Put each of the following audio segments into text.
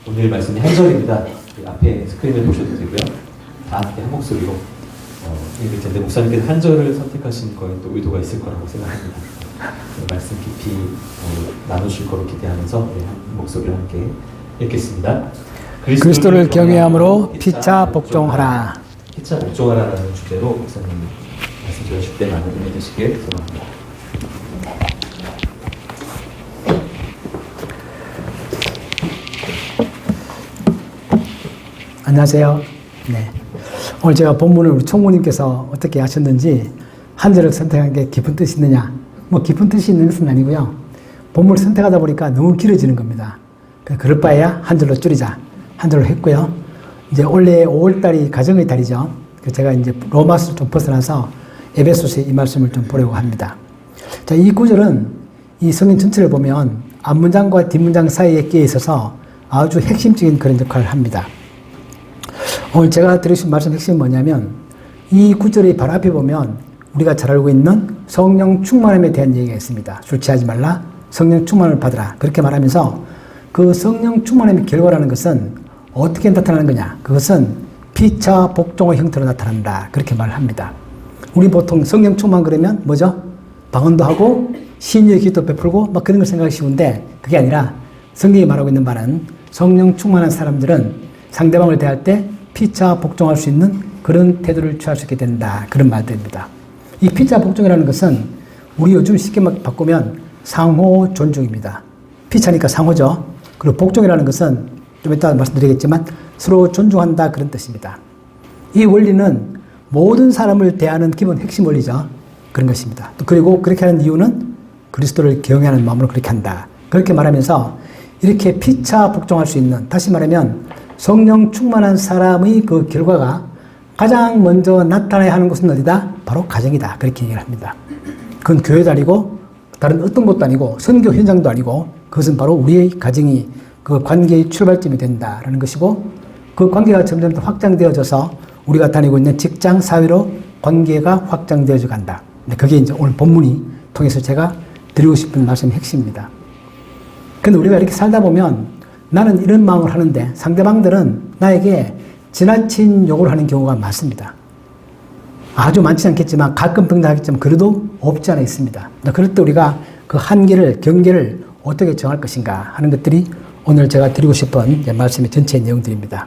오늘 말씀이 한 절입니다. 앞에 스크린을 보셔도 되고요. 다 함께 한 목소리로 읽을 텐데 목사님께서 한 절을 선택하신 거에 또 의도가 있을 거라고 생각합니다. 말씀 깊이 나누실 거로 기대하면서 한 목소리로 함께 읽겠습니다. 그리스도를 경외함으로 피차 복종하라. 피차 복종하라라는 주제로 목사님 말씀 들으실 때 많은 은혜 되시길 소망합니다. 안녕하세요. 네. 오늘 제가 본문을 우리 총무님께서 어떻게 하셨는지 한 절을 선택한 게 깊은 뜻이 있느냐? 뭐 깊은 뜻이 있는 것은 아니고요. 본문을 선택하다 보니까 너무 길어지는 겁니다. 그럴 바에야 한 절로 줄이자. 한 절로 했고요. 이제 원래 5월달이 가정의 달이죠. 제가 이제 로마서 좀 벗어나서 에베소서에 이 말씀을 좀 보려고 합니다. 자, 이 구절은 이 성경 전체를 보면 앞문장과 뒷문장 사이에 끼어 있어서 아주 핵심적인 그런 역할을 합니다. 오늘 제가 들으신 말씀 핵심은 뭐냐면 이 구절의 바로 앞에 보면 우리가 잘 알고 있는 성령 충만함에 대한 얘기가 있습니다. 술 취하지 말라, 성령 충만을 받으라. 그렇게 말하면서 그 성령 충만함의 결과라는 것은 어떻게 나타나는 거냐? 그것은 피차 복종의 형태로 나타난다. 그렇게 말을 합니다. 우리 보통 성령 충만 그러면 뭐죠? 방언도 하고 신유의 기도 베풀고 막 그런 걸 생각하기 쉬운데 그게 아니라 성경이 말하고 있는 바는 성령 충만한 사람들은 상대방을 대할 때 피차 복종할 수 있는 그런 태도를 취할 수 있게 된다. 그런 말들입니다. 이 피차 복종이라는 것은 우리 요즘 쉽게 막 바꾸면 상호 존중입니다. 피차니까 상호죠. 그리고 복종이라는 것은 좀 이따 말씀드리겠지만 서로 존중한다 그런 뜻입니다. 이 원리는 모든 사람을 대하는 기본 핵심 원리죠. 그런 것입니다. 또 그리고 그렇게 하는 이유는 그리스도를 경외하는 마음으로 그렇게 한다. 그렇게 말하면서 이렇게 피차 복종할 수 있는, 다시 말하면 성령 충만한 사람의 그 결과가 가장 먼저 나타나야 하는 곳은 어디다? 바로 가정이다. 그렇게 얘기를 합니다. 그건 교회도 아니고 다른 어떤 것도 아니고 선교 현장도 아니고 그것은 바로 우리의 가정이 그 관계의 출발점이 된다라는 것이고 그 관계가 점점 더 확장되어져서 우리가 다니고 있는 직장, 사회로 관계가 확장되어져 간다. 그게 이제 오늘 본문이 통해서 제가 드리고 싶은 말씀의 핵심입니다. 근데 우리가 이렇게 살다 보면 나는 이런 마음을 하는데 상대방들은 나에게 지나친 요구를 하는 경우가 많습니다. 아주 많지 않겠지만 가끔 등장하겠지만 그래도 없지 않아 있습니다. 그럴 때 우리가 그 한계를, 경계를 어떻게 정할 것인가 하는 것들이 오늘 제가 드리고 싶은 말씀의 전체 내용들입니다.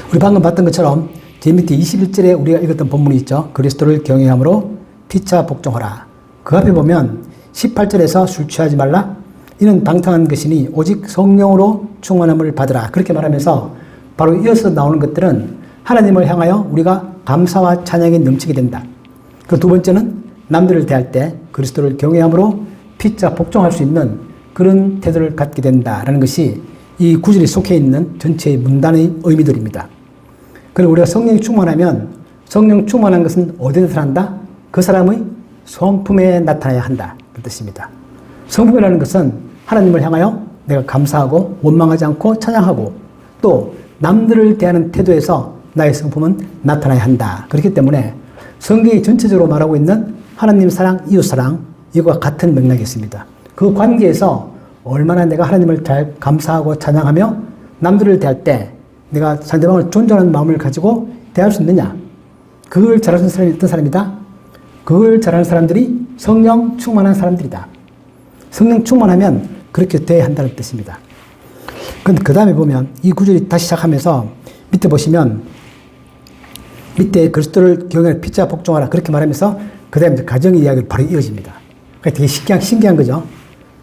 우리 방금 봤던 것처럼 제 밑에 21절에 우리가 읽었던 본문이 있죠. 그리스도를 경외함으로 피차 복종하라. 그 앞에 보면 18절에서 술 취하지 말라. 이는 방탕한 것이니 오직 성령으로 충만함을 받으라. 그렇게 말하면서 바로 이어서 나오는 것들은 하나님을 향하여 우리가 감사와 찬양이 넘치게 된다. 그 두 번째는 남들을 대할 때 그리스도를 경외함으로 피차 복종할 수 있는 그런 태도를 갖게 된다라는 것이 이 구절에 속해 있는 전체의 문단의 의미들입니다. 그리고 우리가 성령이 충만하면 성령 충만한 것은 어디에 나타난다? 그 사람의 성품에 나타나야 한다. 그 뜻입니다. 성품이라는 것은 하나님을 향하여 내가 감사하고 원망하지 않고 찬양하고 또 남들을 대하는 태도에서 나의 성품은 나타나야 한다. 그렇기 때문에 성경이 전체적으로 말하고 있는 하나님 사랑, 이웃 사랑 이거와 같은 맥락이 있습니다. 그 관계에서 얼마나 내가 하나님을 잘 감사하고 찬양하며 남들을 대할 때 내가 상대방을 존중하는 마음을 가지고 대할 수 있느냐. 그걸 잘하는 사람이 어떤 사람이다? 그걸 잘하는 사람들이 성령 충만한 사람들이다. 성령 충만하면 그렇게 돼야 한다는 뜻입니다. 그 다음에 보면 이 구절이 다시 시작하면서 밑에 보시면 밑에 그리스도를 경외하라 피차 복종하라 그렇게 말하면서 그 다음에 가정의 이야기를 바로 이어집니다. 그러니까 되게 신기한 거죠.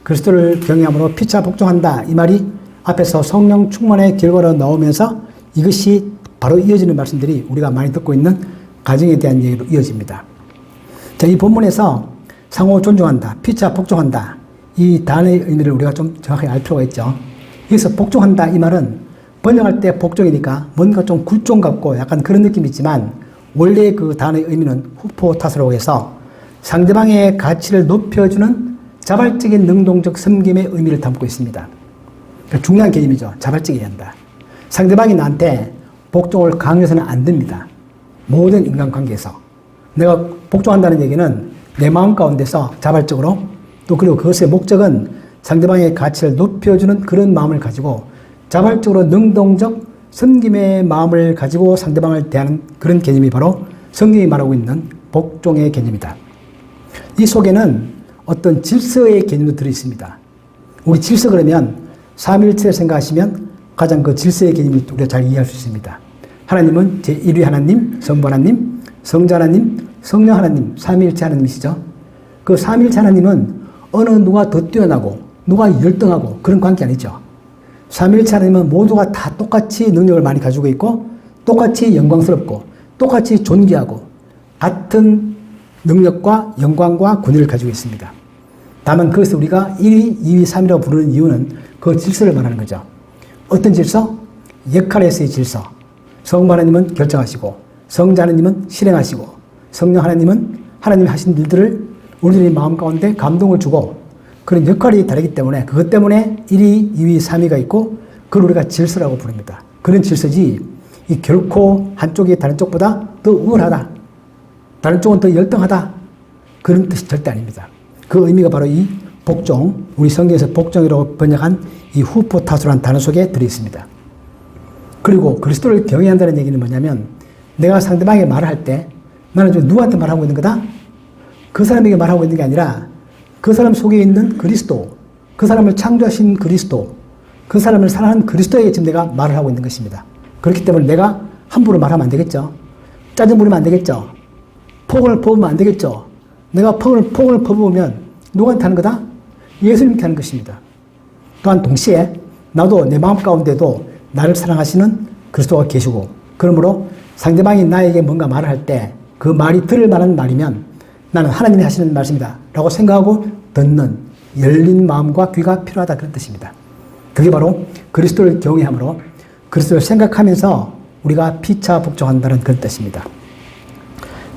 그리스도를 경외함으로 피차 복종한다. 이 말이 앞에서 성령 충만의 결과로 나오면서 이것이 바로 이어지는 말씀들이 우리가 많이 듣고 있는 가정에 대한 얘기로 이어집니다. 자, 이 본문에서 상호 존중한다, 피차 복종한다. 이 단어의 의미를 우리가 좀 정확하게 알 필요가 있죠. 여기서 복종한다 이 말은 번역할 때 복종이니까 뭔가 좀 굴종 같고 약간 그런 느낌이 있지만 원래 그 단어의 의미는 후포타스라고 해서 상대방의 가치를 높여주는 자발적인 능동적 섬김의 의미를 담고 있습니다. 그러니까 중요한 개념이죠. 자발적이어야 한다. 상대방이 나한테 복종을 강요해서는 안 됩니다. 모든 인간관계에서. 내가 복종한다는 얘기는 내 마음 가운데서 자발적으로 또 그리고 그것의 목적은 상대방의 가치를 높여주는 그런 마음을 가지고 자발적으로 능동적 섬김의 마음을 가지고 상대방을 대하는 그런 개념이 바로 성경이 말하고 있는 복종의 개념이다. 이 속에는 어떤 질서의 개념도 들어있습니다. 우리 질서 그러면 삼위일체를 생각하시면 가장 그 질서의 개념을 우리가 잘 이해할 수 있습니다. 하나님은 제1위 하나님, 성부 하나님, 성자 하나님, 성령 하나님, 삼위일체 하나님이시죠. 그 삼위일체 하나님은 어느 누가 더 뛰어나고 누가 열등하고 그런 관계 아니죠. 삼위일체 하나님은 모두가 다 똑같이 능력을 많이 가지고 있고 똑같이 영광스럽고 똑같이 존귀하고 같은 능력과 영광과 권위를 가지고 있습니다. 다만 그것을 우리가 1위, 2위, 3위라고 부르는 이유는 그 질서를 말하는 거죠. 어떤 질서? 역할에서의 질서. 성부 하나님은 결정하시고 성자 하나님은 실행하시고 성령 하나님은 하나님이 하신 일들을 우리들의 마음 가운데 감동을 주고 그런 역할이 다르기 때문에 그것 때문에 1위, 2위, 3위가 있고 그걸 우리가 질서라고 부릅니다. 그런 질서지 이 결코 한쪽이 다른 쪽보다 더 우월하다. 다른 쪽은 더 열등하다. 그런 뜻이 절대 아닙니다. 그 의미가 바로 이 복종, 우리 성경에서 복종이라고 번역한 이 후포타수라는 단어 속에 들어있습니다. 그리고 그리스도를 경외한다는 얘기는 뭐냐면 내가 상대방에게 말을 할 때 나는 지금 누구한테 말하고 있는 거다? 그 사람에게 말하고 있는 게 아니라 그 사람 속에 있는 그리스도, 그 사람을 창조하신 그리스도, 그 사람을 사랑하는 그리스도에게 지금 내가 말을 하고 있는 것입니다. 그렇기 때문에 내가 함부로 말하면 안 되겠죠. 짜증 부리면 안 되겠죠. 폭언을 퍼부으면 안 되겠죠. 내가 폭언을 퍼부으면 누구한테 하는 거다? 예수님께 하는 것입니다. 또한 동시에 나도 내 마음 가운데도 나를 사랑하시는 그리스도가 계시고 그러므로 상대방이 나에게 뭔가 말을 할 때 그 말이 들을 만한 말이면 나는 하나님이 하시는 말씀이다 라고 생각하고 듣는 열린 마음과 귀가 필요하다 그런 뜻입니다. 그게 바로 그리스도를 경외함으로 그리스도를 생각하면서 우리가 피차 복종한다는 그런 뜻입니다.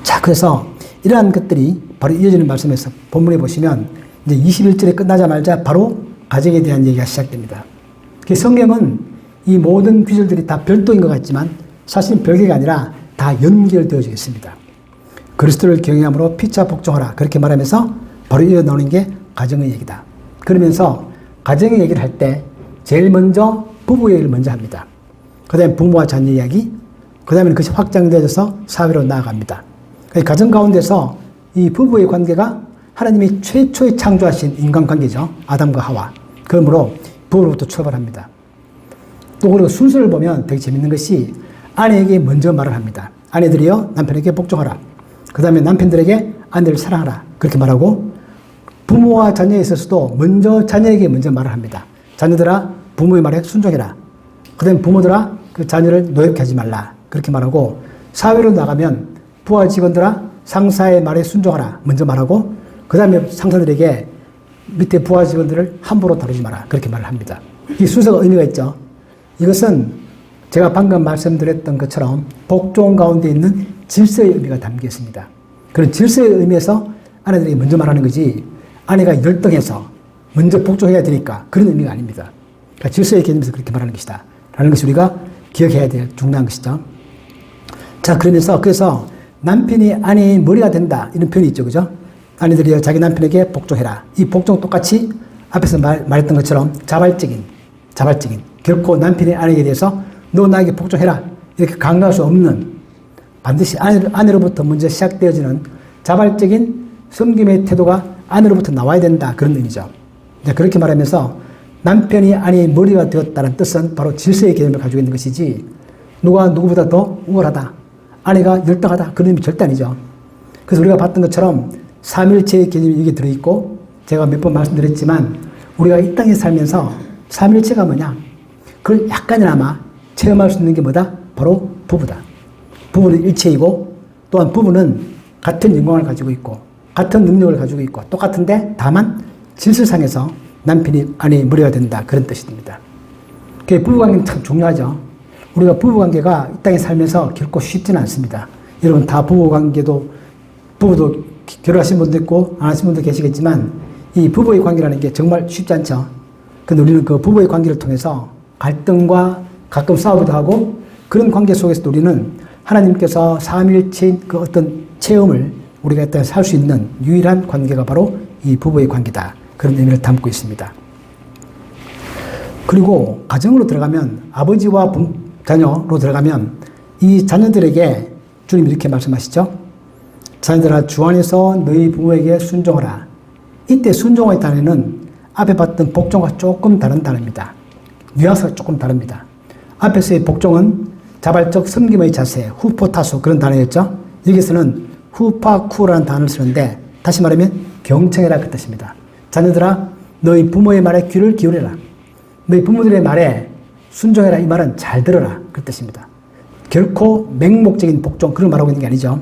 자, 그래서 이러한 것들이 바로 이어지는 말씀에서 본문에 보시면 이제 21절에 끝나자마자 바로 가정에 대한 얘기가 시작됩니다. 성경은 이 모든 구절들이 다 별도인 것 같지만 사실은 별개가 아니라 다 연결되어져 있습니다. 그리스도를 경외함으로 피차 복종하라 그렇게 말하면서 바로 이어 나오는 게 가정의 얘기다. 그러면서 가정의 얘기를 할 때 제일 먼저 부부 얘기를 먼저 합니다. 그 다음에 부모와 자녀 이야기, 그 다음에 그것이 확장되어서 사회로 나아갑니다. 가정 가운데서 이 부부의 관계가 하나님이 최초에 창조하신 인간관계죠. 아담과 하와. 그러므로 부부로부터 출발합니다. 또 그리고 순서를 보면 되게 재밌는 것이 아내에게 먼저 말을 합니다. 아내들이여 남편에게 복종하라. 그 다음에 남편들에게 아내를 사랑하라. 그렇게 말하고 부모와 자녀에 있어서도 먼저 자녀에게 먼저 말을 합니다. 자녀들아 부모의 말에 순종해라. 그 다음에 부모들아 그 자녀를 노엽게 하지 말라. 그렇게 말하고 사회로 나가면 부하 직원들아 상사의 말에 순종하라. 먼저 말하고 그 다음에 상사들에게 밑에 부하 직원들을 함부로 다루지 마라. 그렇게 말을 합니다. 이 순서가 의미가 있죠. 이것은 제가 방금 말씀드렸던 것처럼 복종 가운데 있는 질서의 의미가 담겨 있습니다. 그런 질서의 의미에서 아내들이 먼저 말하는 거지 아내가 열등해서 먼저 복종해야 되니까 그런 의미가 아닙니다. 그러니까 질서의 개념에서 그렇게 말하는 것이다. 라는 것을 우리가 기억해야 될 중요한 것이죠. 자, 그래서 남편이 아내의 머리가 된다. 이런 표현이 있죠. 그죠? 아내들이 자기 남편에게 복종해라. 이 복종 똑같이 앞에서 말했던 것처럼 자발적인 결코 남편이 아내에게 대해서 너 나에게 복종해라. 이렇게 강요할 수 없는 반드시 아내로부터 먼저 시작되어지는 자발적인 섬김의 태도가 아내로부터 나와야 된다. 그런 의미죠. 그렇게 말하면서 남편이 아내의 머리가 되었다는 뜻은 바로 질서의 개념을 가지고 있는 것이지 누가 누구보다 더 우월하다. 아내가 열등하다. 그런 의미 절대 아니죠. 그래서 우리가 봤던 것처럼 삼일체의 개념이 여기 들어있고 제가 몇 번 말씀드렸지만 우리가 이 땅에 살면서 삼일체가 뭐냐? 그걸 약간이나마 체험할 수 있는 게 뭐다? 바로 부부다. 부부는 일체이고 또한 부부는 같은 영광을 가지고 있고 같은 능력을 가지고 있고 똑같은데 다만 질서상에서 남편이 아내의 머리가 된다. 그런 뜻이 됩니다. 부부관계는 참 중요하죠. 우리가 부부관계가 이 땅에 살면서 결코 쉽지는 않습니다. 여러분 다 부부도 결혼하신 분도 있고 안 하신 분도 계시겠지만 이 부부의 관계라는 게 정말 쉽지 않죠. 근데 우리는 그 부부의 관계를 통해서 갈등과 가끔 싸우기도 하고 그런 관계 속에서 우리는 하나님께서 삼위일체인 그 어떤 체험을 우리가 일단 살 수 있는 유일한 관계가 바로 이 부부의 관계다. 그런 의미를 담고 있습니다. 그리고 가정으로 들어가면 아버지와 자녀로 들어가면 이 자녀들에게 주님 이렇게 말씀하시죠. 자녀들아 주 안에서 너희 부모에게 순종하라. 이때 순종의 단어는 앞에 봤던 복종과 조금 다른 단어입니다. 뉘앙스가 조금 다릅니다. 앞에서의 복종은 자발적 섬김의 자세, 후포타수 그런 단어였죠. 여기서는 후파쿠라는 단어를 쓰는데 다시 말하면 경청해라 그 뜻입니다. 자녀들아 너희 부모의 말에 귀를 기울여라. 너희 부모들의 말에 순종해라. 이 말은 잘 들어라 그 뜻입니다. 결코 맹목적인 복종 그걸 말하고 있는 게 아니죠.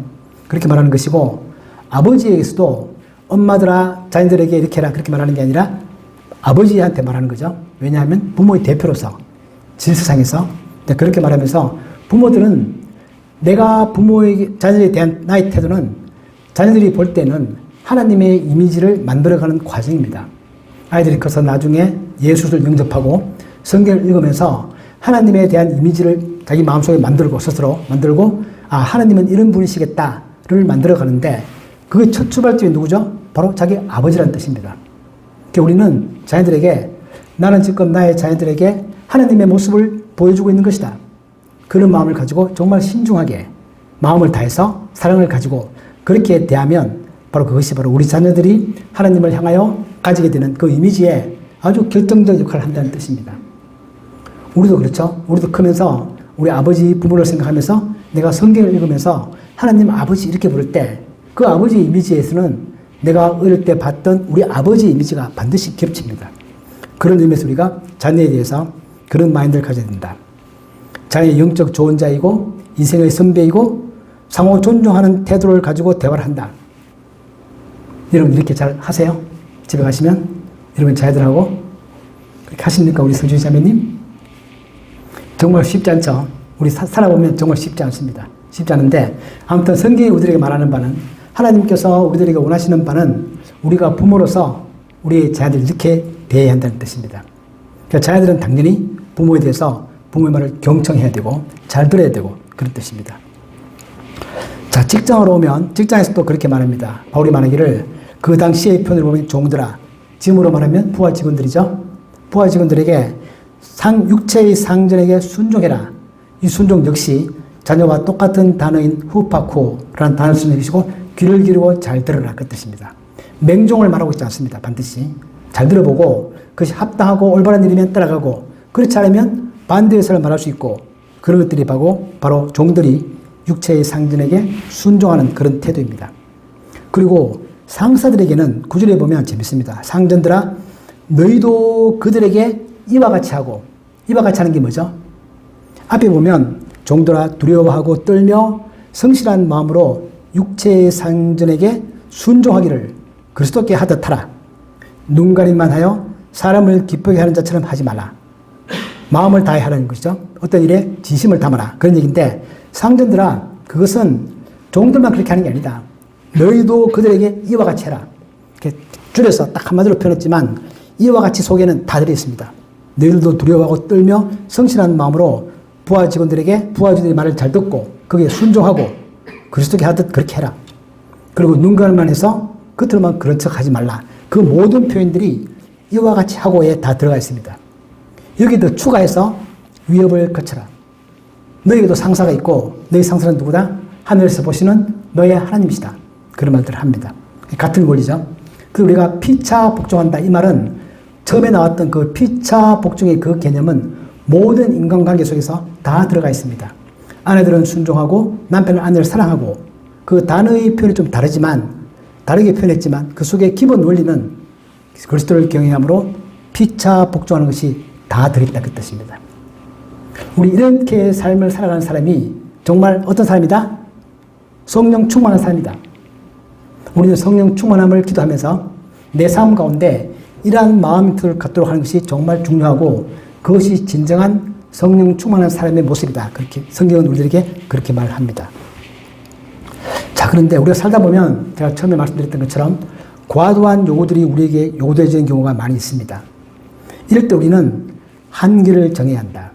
그렇게 말하는 것이고 아버지에게서도 엄마들아 자녀들에게 이렇게 해라 그렇게 말하는 게 아니라 아버지한테 말하는 거죠. 왜냐하면 부모의 대표로서 질서상에서 그렇게 말하면서 부모들은 내가 부모에게 자녀에 대한 나의 태도는 자녀들이 볼 때는 하나님의 이미지를 만들어가는 과정입니다. 아이들이 커서 나중에 예수를 영접하고 성경을 읽으면서 하나님에 대한 이미지를 자기 마음속에 만들고 스스로 만들고 하나님은 이런 분이시겠다를 만들어가는데 그게 첫 출발점이 누구죠? 바로 자기 아버지라는 뜻입니다. 그러니까 우리는 자녀들에게 나는 지금 나의 자녀들에게 하나님의 모습을 보여주고 있는 것이다. 그런 마음을 가지고 정말 신중하게 마음을 다해서 사랑을 가지고 그렇게 대하면 바로 그것이 바로 우리 자녀들이 하나님을 향하여 가지게 되는 그 이미지에 아주 결정적 역할을 한다는 뜻입니다. 우리도 그렇죠. 우리도 크면서 우리 아버지 부모를 생각하면서 내가 성경을 읽으면서 하나님 아버지 이렇게 부를 때 그 아버지 이미지에서는 내가 어릴 때 봤던 우리 아버지 이미지가 반드시 겹칩니다. 그런 의미에서 우리가 자녀에 대해서 그런 마인드를 가져야 된다. 자녀의 영적 조언자이고 인생의 선배이고 상호 존중하는 태도를 가지고 대화를 한다. 여러분 이렇게 잘 하세요? 집에 가시면 여러분 자녀들하고 그렇게 하십니까? 우리 성준이 자매님? 정말 쉽지 않죠? 우리 살아보면 정말 쉽지 않습니다. 쉽지 않은데 아무튼 성경이 우리들에게 말하는 바는 하나님께서 우리들에게 원하시는 바는 우리가 부모로서 우리의 자녀들 이렇게 대해야 한다는 뜻입니다. 그러니까 자녀들은 당연히 부모에 대해서 부모의 말을 경청해야 되고 잘 들어야 되고 그런 뜻입니다. 자, 직장으로 오면 직장에서 또 그렇게 말합니다. 바울이 말하기를 그 당시의 표현을 보면 종들아, 지금으로 말하면 부하 직원들이죠. 부하 직원들에게 육체의 상전에게 순종해라. 이 순종 역시 자녀와 똑같은 단어인 후파코라는 단어를 쓰는 것이고 귀를 기울이고 잘 들으라 그 뜻입니다. 맹종을 말하고 있지 않습니다. 반드시 잘 들어보고 그것이 합당하고 올바른 일이면 따라가고 그렇지 않으면 반대의 설을 말할 수 있고 그런 것들이 바로 종들이 육체의 상전에게 순종하는 그런 태도입니다. 그리고 상사들에게는 구절에 보면 재밌습니다. 상전들아 너희도 그들에게 이와 같이 하고 이와 같이 하는 게 뭐죠? 앞에 보면 종들아 두려워하고 떨며 성실한 마음으로 육체의 상전에게 순종하기를 그리스도께 하듯 하라. 눈 가림만 하여 사람을 기쁘게 하는 자처럼 하지 말라. 마음을 다해 하라는 것이죠. 어떤 일에 진심을 담아라. 그런 얘기인데 상전들아 그것은 종들만 그렇게 하는 게 아니다. 너희도 그들에게 이와 같이 해라. 이렇게 줄여서 딱 한마디로 표현했지만 이와 같이 속에는 다 들어있습니다. 너희들도 두려워하고 떨며 성실한 마음으로 부하 직원들에게 부하직원들의 말을 잘 듣고 거기에 순종하고 그리스도께 하듯 그렇게 해라. 그리고 눈 가림만 해서 겉으로만 그런 척 하지 말라. 그 모든 표현들이 이와 같이 하고에 다 들어가 있습니다. 여기도 추가해서 위협을 거쳐라. 너에게도 상사가 있고 너희 상사는 누구다? 하늘에서 보시는 너의 하나님이시다. 그런 말들을 합니다. 같은 원리죠. 그 우리가 피차 복종한다. 이 말은 처음에 나왔던 그 피차 복종의 그 개념은 모든 인간관계 속에서 다 들어가 있습니다. 아내들은 순종하고 남편은 아내를 사랑하고 그 단어의 표현이 좀 다르게 표현했지만 그 속에 기본 원리는 그리스도를 경외함으로 피차 복종하는 것이 다 들어있다 그 뜻입니다. 우리 이렇게 삶을 살아가는 사람이 정말 어떤 사람이다? 성령 충만한 사람이다. 우리는 성령 충만함을 기도하면서 내 삶 가운데 이러한 마음을 갖도록 하는 것이 정말 중요하고 그것이 진정한 성령 충만한 사람의 모습이다. 그렇게 성경은 우리들에게 그렇게 말합니다. 자, 그런데 우리가 살다 보면 제가 처음에 말씀드렸던 것처럼 과도한 요구들이 우리에게 요구되어지는 경우가 많이 있습니다. 이럴 때 우리는 한계를 정해야 한다.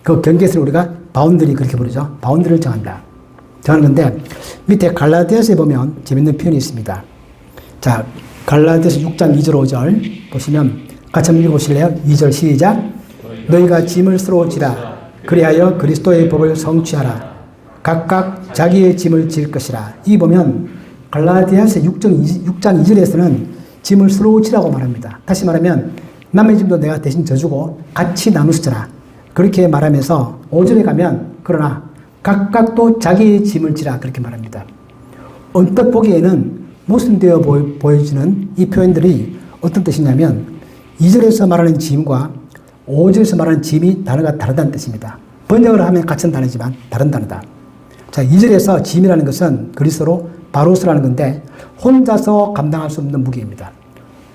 그 경계에서 우리가 바운더리 그렇게 부르죠. 바운더리를 정한다. 정하는 건데 밑에 갈라디아서에 보면 재밌는 표현이 있습니다. 자, 갈라디아서 6장 2절 5절 보시면 같이 한번 읽어보실래요? 2절 시작. 너희가 짐을 서로 지라. 그리하여 그리스도의 법을 성취하라. 각각 자기의 짐을 질 것이라. 이 보면 갈라디아서 6장 2절에서는 짐을 서로 지라고 말합니다. 다시 말하면 남의 짐도 내가 대신 져주고 같이 나누서 져라. 그렇게 말하면서 5절에 가면 그러나 각각 또 자기의 짐을 지라 그렇게 말합니다. 언뜻 보기에는 모순되어 보여지는 이 표현들이 어떤 뜻이냐면 2절에서 말하는 짐과 5절에서 말하는 짐이 단어가 다르다는 뜻입니다. 번역을 하면 같은 단어지만 다른 단어다. 자, 2절에서 짐이라는 것은 그리스어로 바로스라는 건데 혼자서 감당할 수 없는 무게입니다.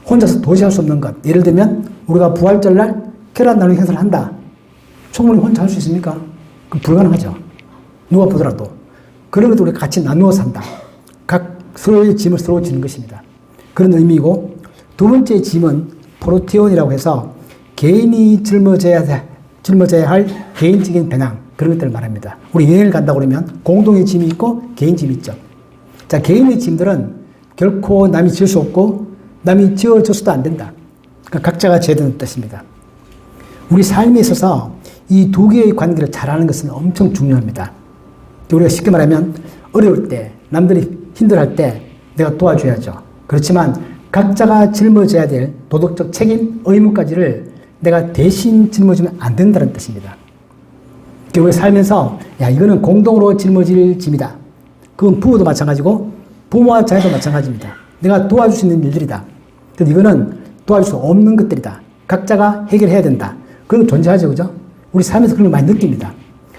혼자서 도시할 수 없는 것. 예를 들면 우리가 부활절날 계란 나누기 행사를 한다. 총무님 혼자 할 수 있습니까? 그 불가능하죠. 누가 보더라도. 그런 것도 우리가 같이 나누어서 한다. 각 서로의 짐을 서로 지는 것입니다. 그런 의미이고 두 번째 짐은 포르티온이라고 해서 개인이 짊어져야 할 개인적인 배낭 그런 것들을 말합니다. 우리 여행을 간다 그러면 공동의 짐이 있고 개인 짐이 있죠. 자, 개인의 짐들은 결코 남이 질 수 없고 남이 지어줘서도 안 된다. 그러니까 각자가 져야 되는 뜻입니다. 우리 삶에 있어서 이 두 개의 관계를 잘하는 것은 엄청 중요합니다. 우리가 쉽게 말하면 어려울 때, 남들이 힘들어할 때 내가 도와줘야죠. 그렇지만 각자가 짊어져야 될 도덕적 책임, 의무까지를 내가 대신 짊어지면 안 된다는 뜻입니다. 우리가 살면서 야 이거는 공동으로 짊어질 짐이다. 그건 부부도 마찬가지고 부모와 자녀도 마찬가지입니다. 내가 도와줄 수 있는 일들이다. 근데 이거는 도와줄 수 없는 것들이다. 각자가 해결해야 된다. 그런 거 존재하죠. 그죠? 우리 삶에서 그런 걸 많이 느낍니다.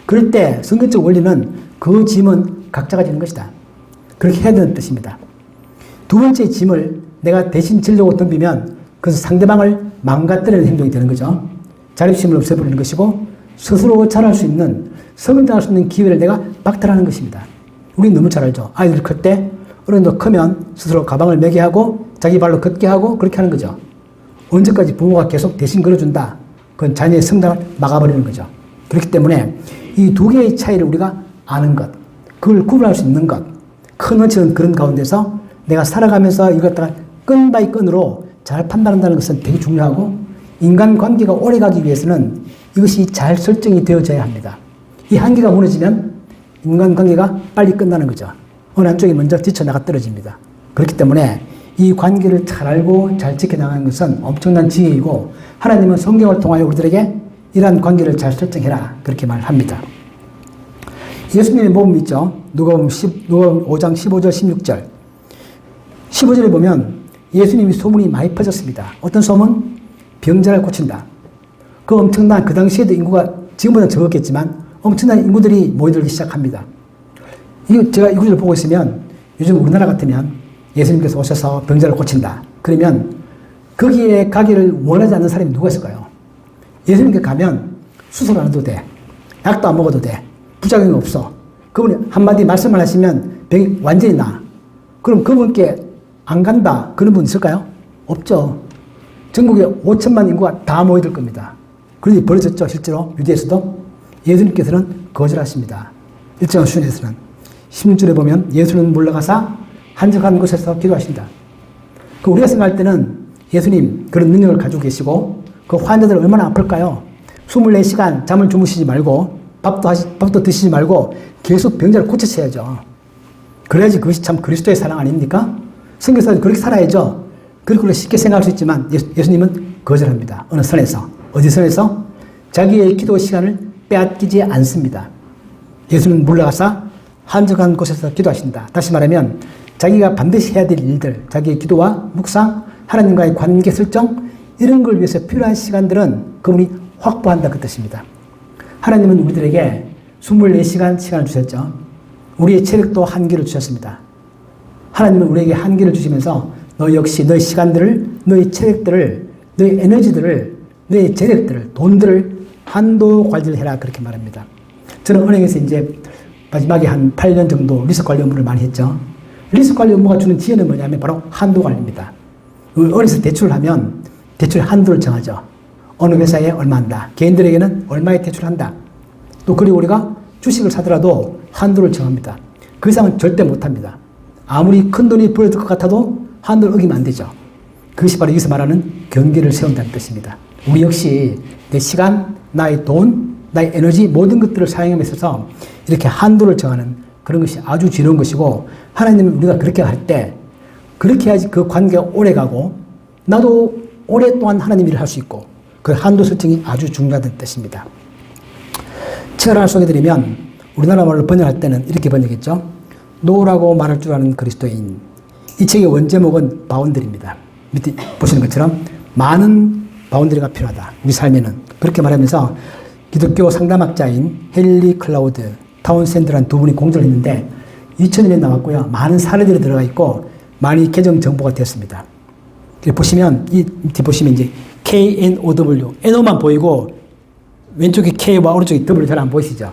그럴 때 성경적 원리는 그 짐은 각자가 지는 것이다. 그렇게 해야 되는 뜻입니다. 두 번째 짐을 내가 대신 지려고 덤비면 그것은 상대방을 망가뜨리는 행동이 되는 거죠. 자립심을 없애버리는 것이고 스스로 자랄 수 있는 성장할 수 있는 기회를 내가 박탈하는 것입니다. 우리는 너무 잘 알죠. 아이들이 클 때 어른도 크면 스스로 가방을 매게 하고 자기 발로 걷게 하고 그렇게 하는 거죠. 언제까지 부모가 계속 대신 걸어준다. 그건 자녀의 성장을 막아버리는 거죠. 그렇기 때문에 이 두 개의 차이를 우리가 아는 것, 그걸 구분할 수 있는 것, 큰 원칙은 그런 가운데서 내가 살아가면서 이걸 갖다가 끈 바이 끈으로 잘 판단한다는 것은 되게 중요하고 인간관계가 오래가기 위해서는 이것이 잘 설정이 되어져야 합니다. 이 한계가 무너지면 인간관계가 빨리 끝나는 거죠. 어느 한쪽이 먼저 뛰쳐나가 떨어집니다. 그렇기 때문에 이 관계를 잘 알고 잘 지켜나가는 것은 엄청난 지혜이고 하나님은 성경을 통하여 우리들에게 이러한 관계를 잘 설정해라 그렇게 말합니다. 예수님의 모범이 있죠. 누가복음 5장 15절 16절 15절에 보면 예수님이 소문이 많이 퍼졌습니다. 어떤 소문? 병자를 고친다. 그 엄청난 그 당시에도 인구가 지금보다 적었겠지만 엄청난 인구들이 모여들기 시작합니다. 제가 이 구절을 보고 있으면 요즘 우리나라 같으면 예수님께서 오셔서 병자를 고친다. 그러면 거기에 가기를 원하지 않는 사람이 누가 있을까요? 예수님께 가면 수술 안 해도 돼. 약도 안 먹어도 돼. 부작용이 없어. 그분이 한마디 말씀을 하시면 병이 완전히 나. 그럼 그분께 안 간다. 그런 분 있을까요? 없죠. 전국에 5천만 인구가 다 모여들 겁니다. 그런데 벌어졌죠. 실제로 유대에서도. 예수님께서는 거절하십니다. 일정 수준에서는. 16절에 보면 예수는 물러가사 한적한 곳에서 기도하신다. 우리가 생각할 때는 예수님 그런 능력을 가지고 계시고 그 환자들 얼마나 아플까요? 24시간 잠을 주무시지 말고 밥도 드시지 말고 계속 병자를 고치셔야죠. 그래야지 그것이 참 그리스도의 사랑 아닙니까? 성경에서 그렇게 살아야죠. 그렇게 쉽게 생각할 수 있지만 예수님은 거절합니다. 어느 선에서. 어디 선에서? 자기의 기도 시간을 빼앗기지 않습니다. 예수는 물러가서 한적한 곳에서 기도하신다. 다시 말하면 자기가 반드시 해야 될 일들, 자기의 기도와 묵상, 하나님과의 관계 설정 이런 걸 위해서 필요한 시간들은 그분이 확보한다 그 뜻입니다. 하나님은 우리들에게 24시간 시간을 주셨죠. 우리의 체력도 한계를 주셨습니다. 하나님은 우리에게 한계를 주시면서 너 역시 너의 시간들을, 너의 체력들을, 너의 에너지들을, 너의 재력들을, 돈들을 한도 관리를 해라 그렇게 말합니다. 저는 은행에서 이제 마지막에 한 8년 정도 리스크 관리 업무를 많이 했죠. 리스크 관리 업무가 주는 지혜는 뭐냐면 바로 한도 관리입니다. 은행에서 대출을 하면 대출 한도를 정하죠. 어느 회사에 얼마 한다. 개인들에게는 얼마에 대출한다. 또 그리고 우리가 주식을 사더라도 한도를 정합니다. 그 이상은 절대 못합니다. 아무리 큰 돈이 벌어질 것 같아도 한도를 어기면 안 되죠. 그것이 바로 여기서 말하는 경계를 세운다는 뜻입니다. 우리 역시 내 시간, 나의 돈, 나의 에너지 모든 것들을 사용함에 있어서 이렇게 한도를 정하는 그런 것이 아주 지루한 것이고 하나님은 우리가 그렇게 할 때 그렇게 해야지 그 관계가 오래가고 나도 오랫동안 하나님 일을 할 수 있고 그 한도 설정이 아주 중요하다는 뜻입니다. 책을 하나 소개해드리면 우리나라 말로 번역할 때는 이렇게 번역했죠. 노라고 말할 줄 아는 그리스도인. 이 책의 원제목은 바운드리입니다. 밑에 보시는 것처럼 많은 바운드리가 필요하다. 우리 삶에는. 그렇게 말하면서 기독교 상담학자인 헨리 클라우드 타운샌드라는 두 분이 공저를 했는데 2000년에 나왔고요. 많은 사례들이 들어가 있고 많이 개정 정보가 되었습니다. 보시면 이 밑에 보시면 이제 KNOW NO만 보이고 왼쪽에 K와 오른쪽에 W 잘 안 보이시죠?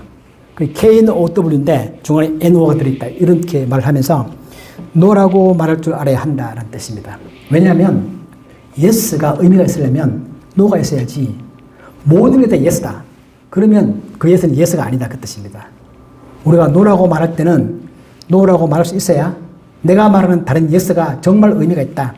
KNOW인데 중간에 NO가 들어있다. 이렇게 말을 하면서 노라고 말할 줄 알아야 한다라는 뜻입니다. 왜냐하면 yes가 의미가 있으려면 no가 있어야지 모든 게 다 yes다. 그러면 그 yes는 yes가 아니다. 그 뜻입니다. 우리가 no라고 말할 때는 no라고 말할 수 있어야 내가 말하는 다른 yes가 정말 의미가 있다.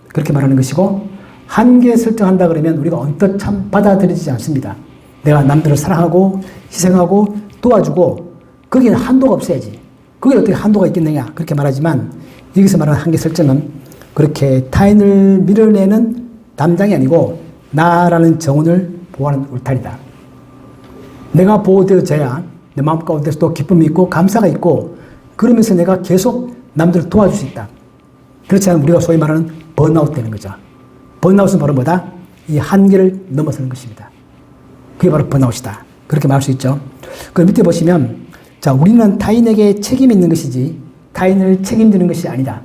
그렇게 말하는 것이고 한계 설정한다 그러면 우리가 언뜻 참 받아들이지 않습니다. 내가 남들을 사랑하고 희생하고 도와주고 거기에는 한도가 없어야지. 거기에 어떻게 한도가 있겠느냐 그렇게 말하지만 여기서 말하는 한계 설정은 그렇게 타인을 밀어내는 담당이 아니고 나라는 정원을 보호하는 울타리다. 내가 보호되어져야 내 마음 가운데서 또 기쁨이 있고 감사가 있고 그러면서 내가 계속 남들을 도와줄 수 있다. 그렇지 않으면 우리가 소위 말하는 번아웃 되는 거죠. 번아웃은 바로 뭐다? 이 한계를 넘어서는 것입니다. 그게 바로 번아웃이다. 그렇게 말할 수 있죠. 그 밑에 보시면 자 우리는 타인에게 책임이 있는 것이지 타인을 책임지는 것이 아니다.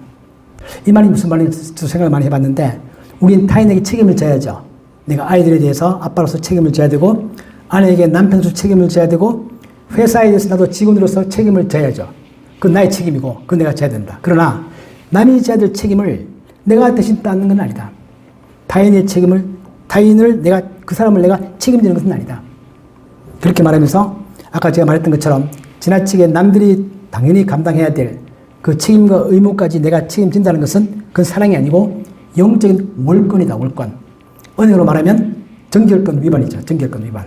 이 말이 무슨 말인지 생각을 많이 해봤는데 우리는 타인에게 책임을 져야죠. 내가 아이들에 대해서 아빠로서 책임을 져야 되고 아내에게 남편으로서 책임을 져야 되고 회사에 대해서 나도 직원으로서 책임을 져야죠. 그건 나의 책임이고 그건 내가 져야 된다. 그러나 남이 져야 될 책임을 내가 대신 따는 건 아니다. 타인의 책임을 타인을 내가 그 사람을 내가 책임지는 것은 아니다. 그렇게 말하면서 아까 제가 말했던 것처럼 지나치게 남들이 당연히 감당해야 될 그 책임과 의무까지 내가 책임진다는 것은 그건 사랑이 아니고 영적인 월권이다. 월권. 언어로 말하면 정결권 위반이죠. 정결권 위반.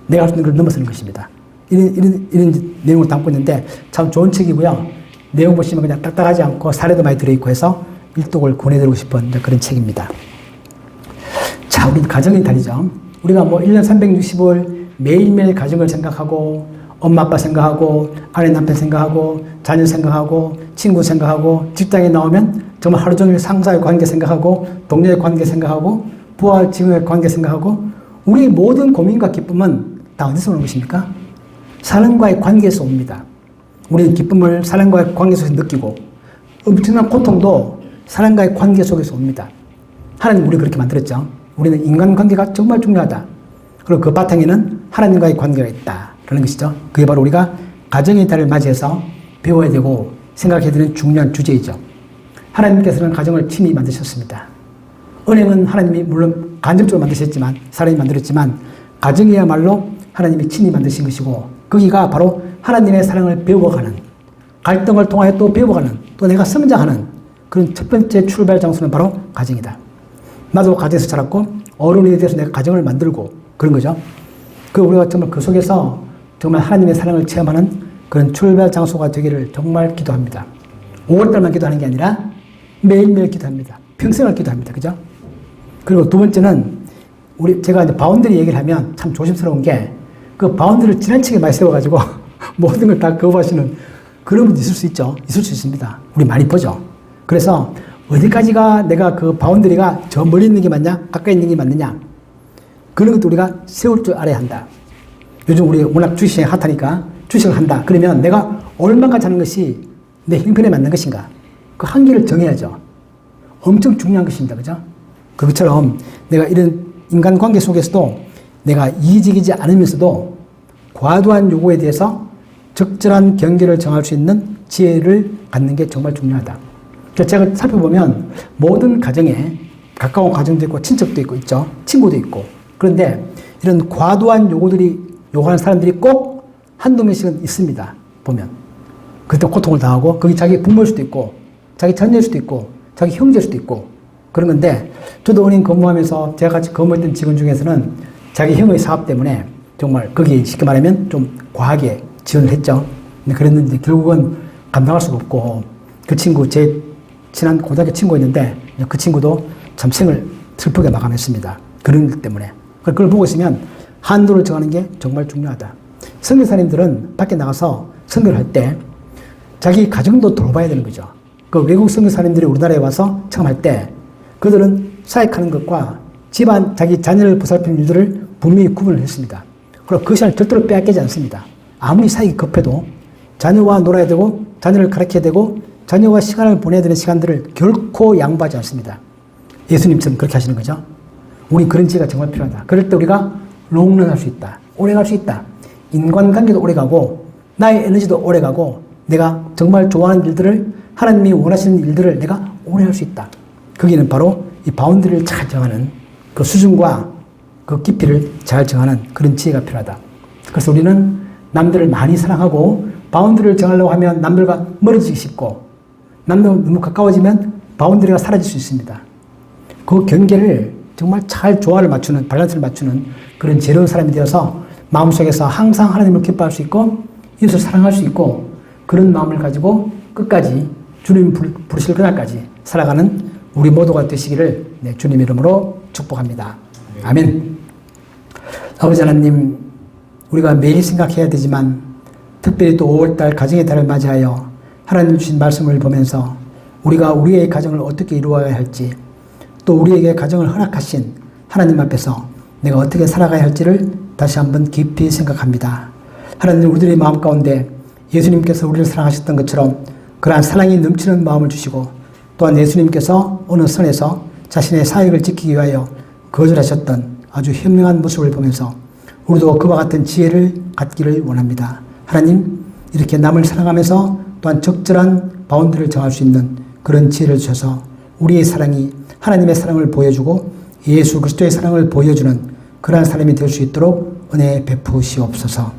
내가 할 수 있는 걸 넘어서는 것입니다. 이런 내용을 담고 있는데 참 좋은 책이고요. 내용 보시면 그냥 딱딱하지 않고 사례도 많이 들어있고 해서 일독을 권해드리고 싶은 그런 책입니다. 자, 우리 가정의 달이죠. 우리가 뭐 1년 365일 매일매일 가정을 생각하고 엄마 아빠 생각하고 아내 남편 생각하고 자녀 생각하고 친구 생각하고 직장에 나오면 정말 하루 종일 상사의 관계 생각하고 동료의 관계 생각하고 부하 직원의 관계 생각하고 우리의 모든 고민과 기쁨은 다 어디서 오는 것입니까? 사람과의 관계에서 옵니다. 우리는 기쁨을 사람과의 관계 속에서 느끼고 엄청난 고통도 사람과의 관계 속에서 옵니다. 하나님 우리 그렇게 만들었죠. 우리는 인간관계가 정말 중요하다. 그리고 그 바탕에는 하나님과의 관계가 있다. 라는 것이죠. 그게 바로 우리가 가정의 달을 맞이해서 배워야 되고 생각해야 되는 중요한 주제이죠. 하나님께서는 가정을 친히 만드셨습니다. 은행은 하나님이 물론 간접적으로 만드셨지만 사람이 만들었지만 가정이야말로 하나님이 친히 만드신 것이고 거기가 바로 하나님의 사랑을 배워가는 갈등을 통하여 또 배워가는 또 내가 성장하는 그런 첫 번째 출발 장소는 바로 가정이다. 나도 가정에서 자랐고 어른이 돼서 내가 가정을 만들고 그런 거죠. 우리가 정말 그 속에서 정말 하나님의 사랑을 체험하는 그런 출발 장소가 되기를 정말 기도합니다. 5월달만 기도하는 게 아니라 매일매일 기도합니다. 평생을 기도합니다. 그죠? 그리고 두 번째는 제가 이제 바운더리 얘기를 하면 참 조심스러운 게 그 바운더리를 지나치게 많이 세워가지고 모든 걸 다 거부하시는 그런 분도 있을 수 있죠. 있을 수 있습니다. 우리 많이 보죠. 그래서 어디까지가 내가 그 바운더리가 저 멀리 있는 게 맞냐? 가까이 있는 게 맞느냐? 그런 것도 우리가 세울 줄 알아야 한다. 요즘 우리 워낙 주식이 핫하니까 주식을 한다. 그러면 내가 얼마까지 하는 것이 내 형편에 맞는 것인가? 그 한계를 정해야죠. 엄청 중요한 것입니다. 그죠? 그것처럼 내가 이런 인간관계 속에서도 내가 이기적이지 않으면서도 과도한 요구에 대해서 적절한 경계를 정할 수 있는 지혜를 갖는 게 정말 중요하다. 제가 살펴보면 모든 가정에 가까운 가정도 있고 친척도 있죠. 친구도 있고. 그런데 이런 과도한 요구들이 요구하는 사람들이 꼭 한두 명씩은 있습니다. 보면. 그때 고통을 당하고 거기 자기 부모일 수도 있고 자기 자녀일 수도 있고 자기 형제일 수도 있고 그런 건데 저도 은행 근무하면서 제가 같이 근무했던 직원 중에서는 자기 형의 사업 때문에 정말 거기 쉽게 말하면 좀 과하게 지원을 했죠. 근데 그랬는데 결국은 감당할 수가 없고 그 친구 제 친한 고등학교 친구였는데 그 친구도 참 생을 슬프게 마감했습니다. 그런 일 때문에. 그걸 보고 있으면 한도를 정하는 게 정말 중요하다. 선교사님들은 밖에 나가서 선교를 할 때 자기 가정도 돌봐야 되는 거죠. 그 외국 선교사님들이 우리나라에 와서 처음 할 때 그들은 사역하는 것과 집안 자기 자녀를 보살피는 일들을 분명히 구분을 했습니다. 그리고 그 시간을 절대로 빼앗기지 않습니다. 아무리 사역이 급해도 자녀와 놀아야 되고 자녀를 가르쳐야 되고 자녀와 시간을 보내야 되는 시간들을 결코 양보하지 않습니다. 예수님처럼 그렇게 하시는 거죠. 우리 그런 지혜가 정말 필요하다. 그럴 때 우리가 롱런할 수 있다. 오래 갈 수 있다. 인간관계도 오래 가고 나의 에너지도 오래 가고 내가 정말 좋아하는 일들을 하나님이 원하시는 일들을 내가 오래 할 수 있다. 거기는 바로 이 바운드리를 잘 정하는 그 수준과 그 깊이를 잘 정하는 그런 지혜가 필요하다. 그래서 우리는 남들을 많이 사랑하고 바운드리를 정하려고 하면 남들과 멀어지기 쉽고 남들과 너무 가까워지면 바운드리가 사라질 수 있습니다. 그 경계를 정말 잘 조화를 맞추는 밸런스를 맞추는 그런 지혜로운 사람이 되어서 마음속에서 항상 하나님을 기뻐할 수 있고 이웃을 사랑할 수 있고 그런 마음을 가지고 끝까지 주님 부르실 그날까지 살아가는 우리 모두가 되시기를 주님 이름으로 축복합니다. 아멘. 아버지 하나님, 우리가 매일 생각해야 되지만 특별히 또 5월달 가정의 달을 맞이하여 하나님 주신 말씀을 보면서 우리가 우리의 가정을 어떻게 이루어야 할지 또 우리에게 가정을 허락하신 하나님 앞에서 내가 어떻게 살아가야 할지를 다시 한번 깊이 생각합니다. 하나님, 우리들의 마음 가운데 예수님께서 우리를 사랑하셨던 것처럼 그러한 사랑이 넘치는 마음을 주시고 또한 예수님께서 어느 선에서 자신의 사역을 지키기 위하여 거절하셨던 아주 현명한 모습을 보면서 우리도 그와 같은 지혜를 갖기를 원합니다. 하나님, 이렇게 남을 사랑하면서 또한 적절한 바운드를 정할 수 있는 그런 지혜를 주셔서 우리의 사랑이 하나님의 사랑을 보여주고 예수 그리스도의 사랑을 보여주는 그러한 사람이 될 수 있도록 은혜 베푸시옵소서.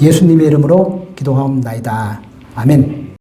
예수님의 이름으로 기도하옵나이다. 아멘.